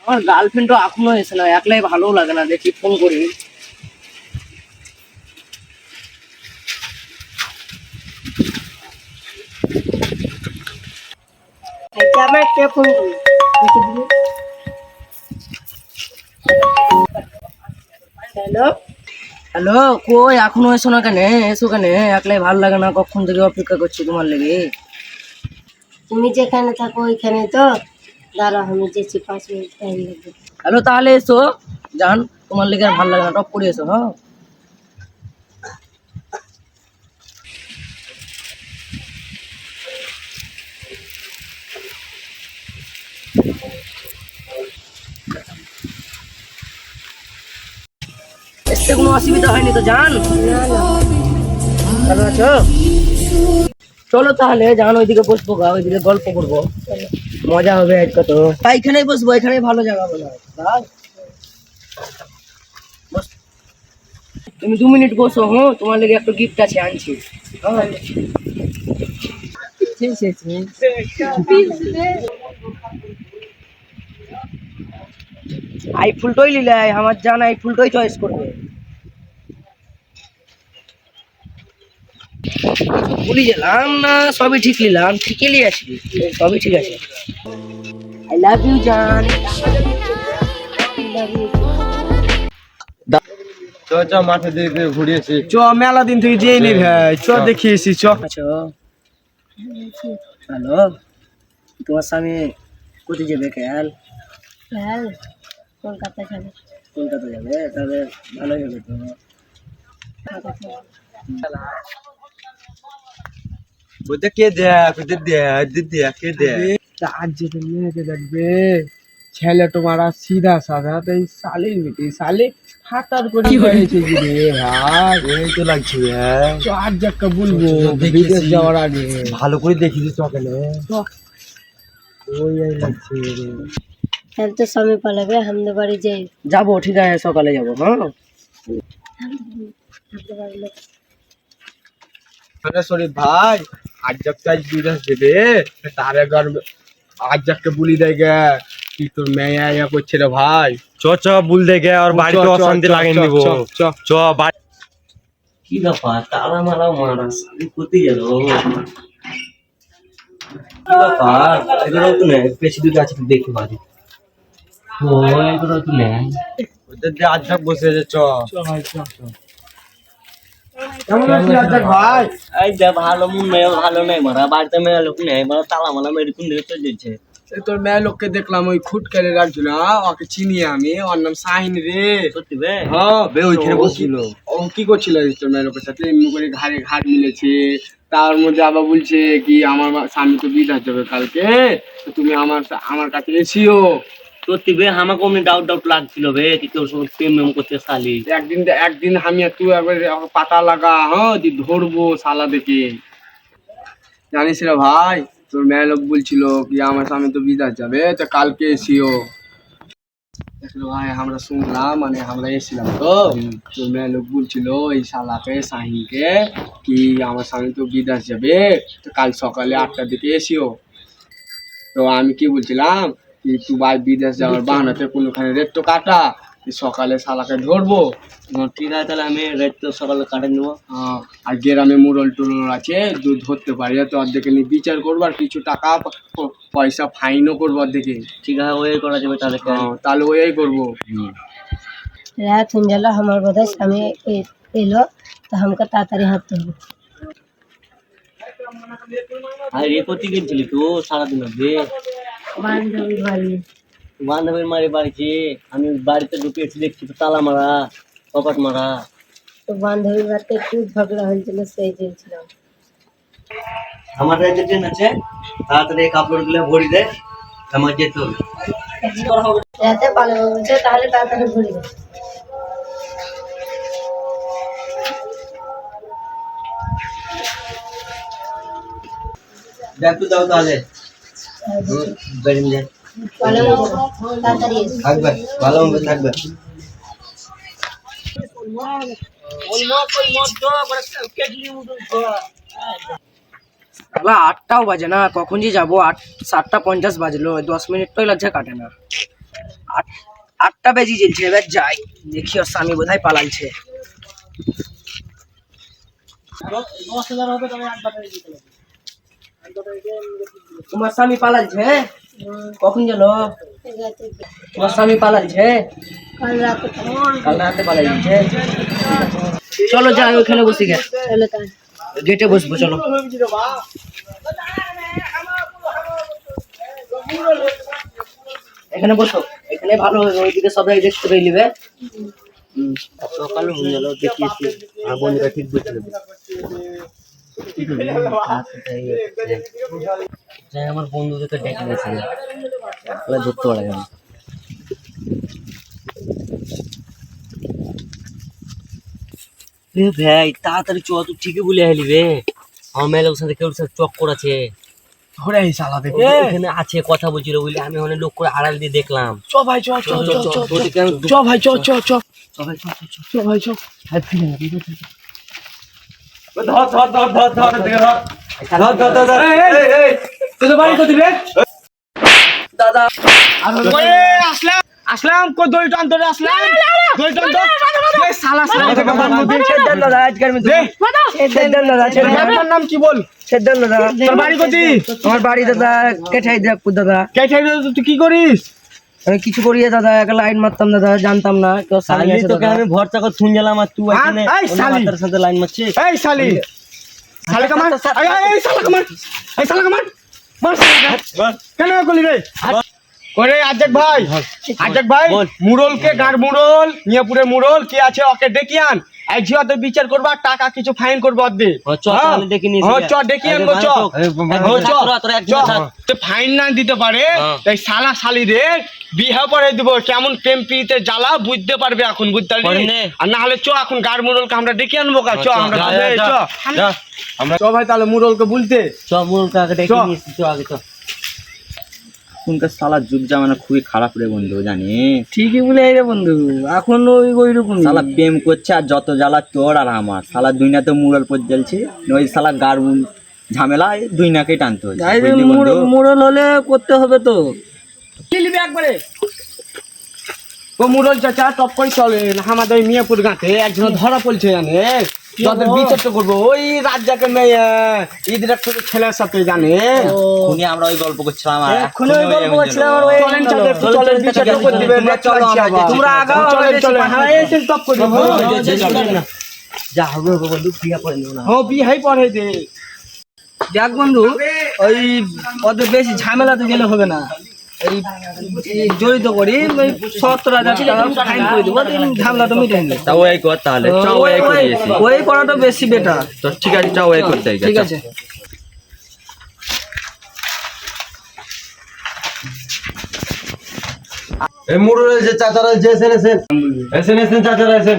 আমার গার্লফ্রেন্ড তো এখনো এসে না, একলাই ভালো লাগে না, দেখি ফোন করি। হ্যালো, হ্যালো, কই এখনো এসো না কেন? এসো কেন, একলাই ভালো লাগে না, কখন থেকে অপেক্ষা করছি তোমার লেগে। তুমি যেখানে থাকো ওইখানে তো দাঁড়াও, আমি যেছি, 5 মিনিট টাইম লাগবে। হ্যালো, তাহলে এসো, জান, তোমার লেগে আর ভালো লাগে না, টপ করে এসো। হ্যাঁ, এসতে কোনো অসুবিধা হয়নি তো জান? না না, ভালো আছো? চলো তাহলে জান, ওইদিকে বসবো গা, ওইদিকে গল্প করবো, মজা হবে আজকে তো। এখানেই বসবো, এখানেই ভালো জায়গা বলো। তুমি 2 মিনিট বসো, হ্যাঁ, তোমার লেগে একটা গিফট আছে, আনছি। হ্যাঁ, আই ফুলটাই নিলে, আমার জান আই ফুলটাই চয়েস করবে। ভুলি গেলাম না, সবই ঠিক নিলাম, ঠিকই নিয়ে আসি, সবই ঠিক আছে। আই লাভ ইউ জান। চ চ মাঠে দিকে ঘুরিয়েছি। চ মেলা দিন থেকে যেই নি ভাই, চ দেখিয়েছি চ। আচ্ছা, হ্যালো, তোমার স্বামী কোথায় যাবে খেয়াল? হ্যাঁ, কলকাতা যাবে। কলকাতা যাবে, তাহলে ভালোই হবে তো। বলতে কে দেখ ওদের দেখ দেখ কে দেখ। আজ যেতে মেয়েকে দেখবে, ছেলে তোমারা সিধা সাধা, তাই সালি মিটি সালি হাতার করে হয়েছে কি রে ভাই। এই তো লাগছে হ্যাঁ, তো আজ যাকে বলবো দেখেছি। বিদেশ যাওয়ার আগে ভালো করে দেখিস সকালে। ওই এই লাগছে রে। তাহলে তো স্বামী পালাবে, আমাদের বাড়ি যাই। যাবো, ঠিক আছে, সকালে যাবো। হ্যাঁ, আমাদের বাড়ি লোক শরীফ ভাই, আজ যাকে আজ বিদেশ দেবে, তার একবার আজ যাকে বলি দেয় গে কি তোর মেয়ে ইয়া করছে রে ভাই। চ চ বুল দেখে আর বাড়িতে অশান্তি লাগেন দিব। চ চ বাড়ি। কি ব্যাপার, তালা মারাও মারা, শালি কোথায় গেল? কি ব্যাপার, এগুলো তো নেই, বেশি দূরে আছে, দেখি বাড়ি। ও, এগুলো তো নেই। ওদের দিয়ে আজ যাক বসে আছে চ। কেমন আছিস আজ যাক ভাই? এই যে ভালো, মন নেই, ভালো নেই মারা, বাড়িতে মেয়ে লোক নেই মারা, তালা মারা মেরে কোন দিকে চলে যাচ্ছে। এই তোর মেয়ে লোককে দেখলাম ওই খুট কেটে রাখছো না, ওকে চিনি আমি, ওর নাম শাহিন রে। সত্যি বে? হ্যাঁ বে ওইখানে বসছিল। ও কি করছিল তোর মেয়ে লোকের সাথে, এমনি করে ঘাড়ে ঘাট মিলেছে, তার মধ্যে আবার বলছে কি আমার স্বামী তো বিদেশ যাবে কালকে, তো তুমি আমার কাছে এসিও। সত্যি বে, আমাকে অমনি ডাউট ডাউট লাগছিল বে, কি কেউ সঙ্গে প্রেম মেম করতে শালি। একদিন আমি আর তুই একবার পাতা লাগা, হ্যাঁ দি ধরবো শালা দেখে। জানিস রে ভাই, তোর মেয়ে লোক বলছিল কি আমার স্বামী তো বিদেশ যাবে, তো কালকে এসিও। দেখলো ভাই, আমরা শুনলাম, মানে আমরা এসেছিলাম তো, তোর মেয়ে লোক বলছিল এই শালাকে শাহিনকে কি আমার স্বামী তো বিদেশ যাবে, তো কাল সকালে 8টার দিকে এসিও। তো আমি কি বলছিলাম কি তুই ভাই বিদেশ যাওয়ার বাহানাতে কোনোখানে রেট তো কাটা, সকালে শালাকে ধরবো। ঠিক আছে, তাহলে আমি রেট তো সকালে কাটে নেবো। আর গ্রামে মুরল টুরল আছে, দুধ ধরতে পারি, তো অর্ধেকে নিয়ে বিচার করবো, আর কিছু টাকা পয়সা ফাইনও করবো অর্ধেকে। ঠিক আছে, ওই করা যাবে তাহলে। তাহলে ওই করবো। रात हो जाला, हमार बधा स्वामी एलो तो हमका ताड़ाताड़ी हाथ धोबो। আর এ করতে গেছিলি তো সারাদিন হবে? बांधवी बाड़ी বান্ধবীর মারি বাড়িতে, আমি বাড়িতে ঢুকে এসে দেখছি তো তালা মারা, কপাট মারা। तो बांधवी बात একটু ঝগড়া হয়েছিল, সেই দিয়েছিলাম। আমার রাতে ট্রেন আছে, তাড়াতাড়ি কাপড়গুলো ভরি দে, আমার যেতে হবে। রাতে পালাবো বলছে, তাহলে তাড়াতাড়ি ঘুরে যাবে। ব্যাগ তো দাও তাহলে, বেরিয়ে যা। পালাবো তাড়াতাড়ি এসো। থাকবে, ভালো মতো থাকবে। শালা 8টাও বাজে না, কখন যে যাবো, 7:50 বাজলো, 10 মিনিটটাই লাগছে কাটে না। 8টা বেজে চলছে, এবার যাই দেখি ওর স্বামী বোধহয় পালালছে। তোমার স্বামী পালালছে? কখন গেল তোমার স্বামী পালালছে? কাল রাতে কাল রাতে পালালছে। চলো যাই ওখানে বসি গে, চলো তাহলে। গেটে বসবো চলো। এখানে বসো, এখানে ভালো হবে, ওইদিকে সবাই দেখতে পেয়ে নিবে। সকাল হয়ে গেল দেখিয়েছি, আর বন্ধুরা ঠিক বলছিল। আমার বন্ধুদেরকে ডেকে গেছে, ধরতে পারে না। ভাই তাড়াতাড়ি চ, তুই ঠিকই বলে আইলি রে। আমার মেয়ের সাথে কেউ চক্কর আছে, এখানে আছে কথা বলছিল বুঝলি, আমি অনেক লোক করে আড়াল দিয়ে দেখলাম। চ ভাই চ চ চ চ চ ভাই চ চ চ চ ভাই চ। ধর ধর ধর ধর ধর ধর ধর ধর ধর। এই তুই তো বাড়ি কোথায় রে? দাদা আসলাম আসলাম, কো দই টান ধরে আসলাম, দই টান তো এই শালা শালা থেকে বান্ধবী ছেড়ে দাদা, আজকের মধ্যে ছেড়ে দেন দাদা, ছেড়ে দেন। আপনার নাম কি বল? ছেড়ে দেন দাদা। তোর বাড়ি কোথায়? আমার বাড়ি দাদা কেঠাই দিয়াপুর দাদা। কে ঠাইরে তুই কি করিস? আমি কিছু করিয়ে দাদা, একটা লাইন মারতাম দাদা, জানতাম না কেউ সালি আছে দাদা। আমি ভরসা করে শুন গেলাম আর তুই এখানে এই শালি তার সাথে লাইন মারছিস। এই শালি শালি কামার, এই শালা কামার, এই শালা কামার মার শালা কেন করলি রে? ওরে আজক ভাই, আজক ভাই, মুরলকে গাড় মুরল মিয়াপুরে মুরল কি আছে ওকে ডেকে আন, এই ঝিয়াতে বিচার করবা, টাকা কিছু ফাইন করব অদ্দে। চ তাহলে ডেকে নিয়ে চ ডেকে আনবো, চ তো ফাইন না দিতে পারে এই শালা শালি রে বিহা পরে দিব, কেমন প্রেম প্রীতে জ্বালা বুঝতে পারবে এখন, বুঝতে পারলি? আর না হলে চ এখন গাড় মুরলকে আমরা ডেকে আনবো, চ আমরা চ আমরা চ ভাই, তাহলে মুরলকে বলতে চ মুরলকে আগে ডেকে নিয়ে চ আগে চ। এখনকার সালা যুগ জামানা খুবই খারাপ রে বন্ধু, জানি ঠিকই বলে রে বন্ধু, এখন ওই রকম সালা প্রেম করছে আর যত জ্বালা তোর আর আমার, সালা দুই না তো মুরল পর জ্বলছে, ওই সালা গার ঝামেলা দুই নাকেই টানতে হচ্ছে। মুরল হলে করতে হবে তো। কিলিবি একবারে ও মুরল চাচা টপ করে চলে আমাদের মিয়াপুর গাঁতে একজন ধরা পড়ছে, জানে যাদের বিচারটা করবো ওই রাজ্জাকে মেয়ে ঈদের একটা ছেলের সাথে, জানে উনি আমরা ওই গল্প করছিলাম আর এক্ষুনি ওই গল্প করছিলাম আর ওই চলেন চলেন চলেন বিচারটা করে দিবেন, চলো তোমরা আগাও, চলেন চলেন, হ্যাঁ এসে টপ করে দিবো, যা হবে হবে বন্ধু, বিয়া করে নিও না। ও বিহাই পড়ে দে। দেখ বন্ধু, ওই ওদের বেশি ঝামেলাতে গেলে হবে না, এই জড়িত করি ওই 70,000 টাকা ফাইন করে দেবো, ঝামেলাটা মিটে নেবে। তা ওই কর তাহলে, চ ওই করিয়েছি, ওই করাটা বেশি বেটার। তো ঠিক আছে চ ওই করতে ঠিক আছে। এই মুরুলের যে চাচারা যে এসেন চাচারা এসেন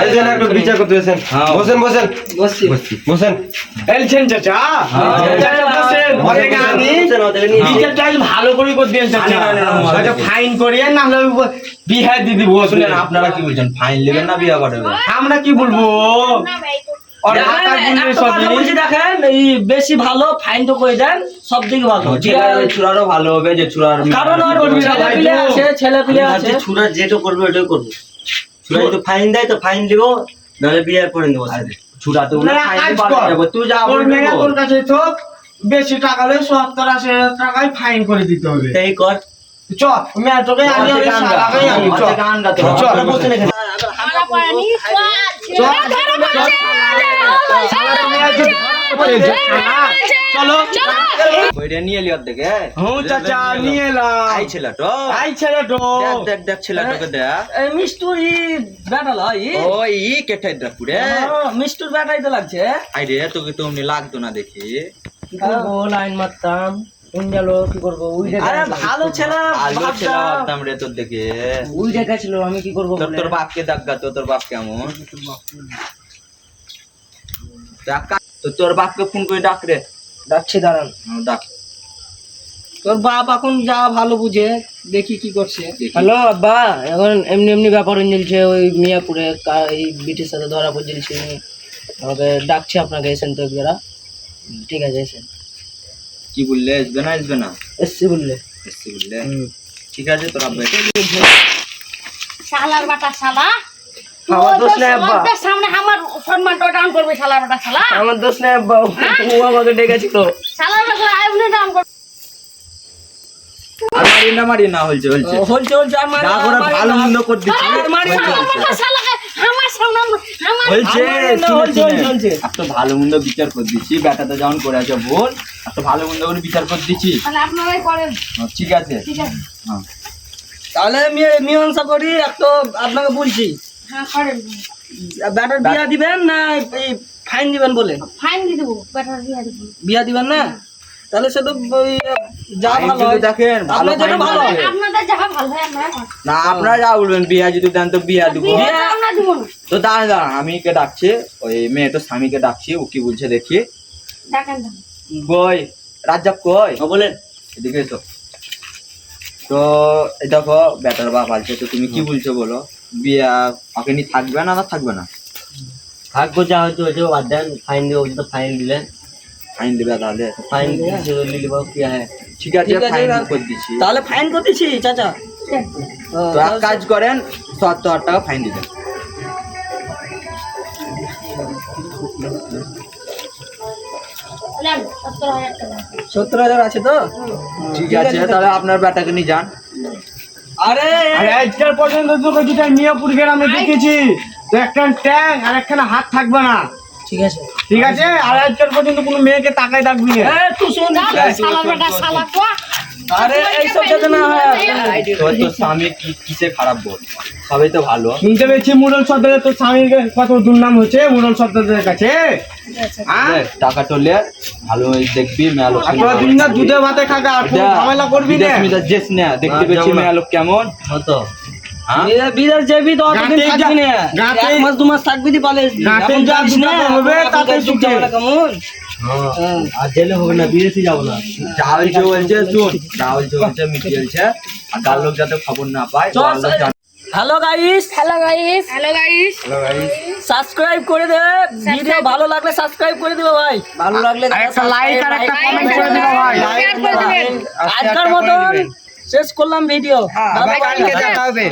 এই যে একটু বিচার করতে এসেন, বসেন বসেন বসছি বসেন। এলছেন চাচা, চাচা বসেন, ওদেরকে আনি বিচারটা আজ ভালো করে করে দিয়েন চাচা, আচ্ছা ফাইন করিয়ে না হলে বিহার দিয়ে দিব। শুনেন আপনারা কি বলছেন, ফাইন নেবেন না বিয়া করবেন? আমরা কি বলবো, দেখেন এই বেশি ভালো ফাইন তো করে দেন, সব দিকে ভালো। চূড়ারও ভালো হবে, যে চূড়ার কারণ ছেলে পিলে আছে, চূড়া যেটা করবো ওটাই করবো। চূড়া যদি ফাইন দেয় তো ফাইন দিব, নাহলে বিয়ে করে নেবো। চূড়া তো তুই যা বলবি তোর কাছে তো বেশি টাকা হলে 70-80 টাকায় ফাইন করে দিতে হবে। এই কর, চ মেয়েটাকে আনি ওই শালাকে আনি, চ গান গাতে চ বসেন এখানে। চলো ওইটা নিয়ে এলি অর্ধেকে। হ্যাঁ চাচা নিয়ে এলাম। আই ছেলেটো, আই ছেলেটো দেখ দেখ দেখ ছেলেটাকে দেখ, মিষ্টুরি বেটা লাই ওই কেটাই দেখ পুরে। মিষ্টুর বেটাই তো লাগছে। আই রে তোকে তো অমনি লাগতো না দেখি, কি করবো, লাইন মারতাম, গেল কি করবো, আরে ভালো ছেলে আলো ছেলে ভাবতাম রে তোর দেখে। ওই দেখাছিল, আমি কি করবো তোর তোর বাপকে ডাক গাতো, তোর বাপ কেমন তো তোর বাপকে ফোন করে ডাক রে। ডাকছি দাঁড়ান, ডাক। তোর বাপ এখন যা ভালো বুঝে, দেখি কি করছে। হ্যালো আব্বা, এখন এমনি এমনি ব্যাপার চলছে, ওই মিয়াপুরে এই বিটির সাথে ধরা পড়ছে, আমাকে ডাকছে, আপনাকে এসেন তো একবার। ঠিক আছে এসেন। কি বললে, আসবে না আসবে না? এসছি বললে। এসছি বললে ঠিক আছে তোর আব্বা শালার বাটা শালা আমার দোষ নাই আব্বা, সমাজের সামনে আমার সম্মানটা ডাউন করবে শালার বাটা শালা আমার দোষ নাই আব্বা, ও আমাকে ডেকেছিল। শালার বাটা আইবনে ডাউন করবে আর মারি না হলছে হলছে হলছে আর মারি যা করে ভালো মন্দ করে দিচ্ছি আর মারি না। শালাকে আমার সামনে আমার হলছে হলছে। একটা ভালো মন্দ বিচার করে দিচ্ছি, বেটাতে যেমন করে আছে বল, একটা ভালো মন্দ করে বিচার করে দিচ্ছি। মানে আপনারাই করেন ঠিক আছে ঠিক আছে হ্যাঁ তাহলে মীমাংসা করি, তো আপনাকে বলছি হ্যাঁ করেন ব্যাটার বিয়া দিবেন না এই ফাইন দিবেন বলেন? ফাইন দিয়ে দেবো বেটার দিয়ে দেবো বিয়া দিবেন না? তাহলে সে তো ওই যা ফাইন ভালো কিন্তু হয়। দেখেন ভালো আপনার জন্য ফাইন ভালো দিবে। আপনাদের যাহা ভালো হয় আপনারা করেন। না আপনারা যা বলবেন বিয়া যদি দেন তো বিয়া দিব। বিয়ে আমরা দিব না তো দাঁড়া আমি কে ডাকছে, ওই মেয়েটার স্বামীকে ডাকছি, ও কি বলছে দেখি। দেখেন কই রাজ্জাক কই বলেন এদিকে এসো। তো এই দেখো বেটার বাপ আছে, তো তুমি কি বলছো বলো, বিয়া ওকে নিয়ে থাকবে না থাকবে না? থাকবো, যা হচ্ছে হচ্ছে, বাদ দেন, ফাইন দেবো, তো ফাইন দিলেন, ফাইন দিবে তাহলে? ফাইন লিলি বাবু কি হ্যাঁ ঠিক আছে ঠিক আছে, ফাইন এবার- করে দিচ্ছি। তাহলে ফাইন করতেছি চাচা। তো এক কাজ করেন ৭০,০০০ টাকা ফাইন দিবেন। নেন ৭০,০০০ টাকা ৭০,০০০ আছে তো? ঠিক আছে তাহলে আপনার বেটাকে নিয়ে যান। আরে আরে আজকাল পর্যন্ত তোকে যেটা মিয়াপুর গ্রামে দেখেছি, তো একটা ট্যাং আর একখানা হাত থাকবে না, ঠিক আছে। ঠিক আছে? আর আজকাল পর্যন্ত কোনো মেয়েকে তাকাই থাকবি না। তুই শুন, শালার বাটা শালা তো আরে এইসব যাতে না হয়। তোর স্বামী কিসে খারাপ বল, সবই তো ভালো। শুনতে পেয়েছি মুরল সর্দারের তোর স্বামীর কত দুর্নাম হচ্ছে মুরল সর্দারের কাছে, হ্যাঁ? দেখ, টাকা তোলে ভালো দেখবি মেয়া লোক আর তোরা দিন না দুধে ভাতে খাগা, আর কোনো ঝামেলা করবি না। জেস না দেখতে পেয়েছি মেয়া লোক কেমন হতো। হ্যাঁ? বিদেশ যাবি তো অতদিন গাঁতে থাকবি না, গাঁতে- 1 মাস 2 মাস থাকবি দি পালে গাঁতে যা দুটো হবে তাতে সুখে। কেমন? হ্যাঁ, আর জেলে হবে না, বিদেশে যাবো না। যা হয়েছে বলছে শুন, যা হয়েছে বলছে মিটি বলছে, আর তার লোক যাতে খবর না পায়। চল, তার লোক জানে। Hello guys, hello guys subscribe করে দে, ভিডিও ভালো লাগলে সাবস্ক্রাইব করে দিবে ভাই, ভালো লাগলে একটা লাইক আর একটা কমেন্ট করে দিও ভাই। শেয়ার করে দিবেন আজকের মতন শেষ করলাম ভিডিও। কালকে দেখা হবে।